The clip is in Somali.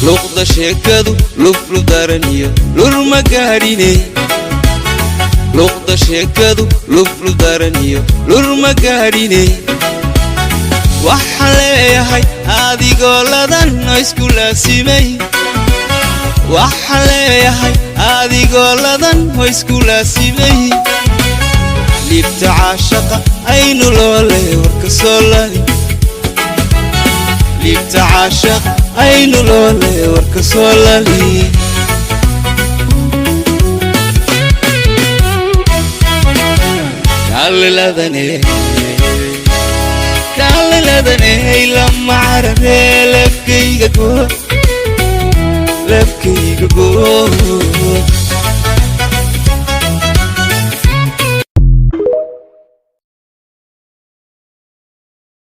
luqda sheekadu luflu daraniyo lurma gaadhine luqda sheekadu luflu daraniyo lurma gaadhine waxaan leeyahay adigoo ladan oo isku laasimay waxaan leeyahay adigoo ladan oo isku laasimay liibta caashaqa aynu loole warka soo lali liibta caashaqa aynu loole warka soo lali kaalladane lama carare lafkayga goo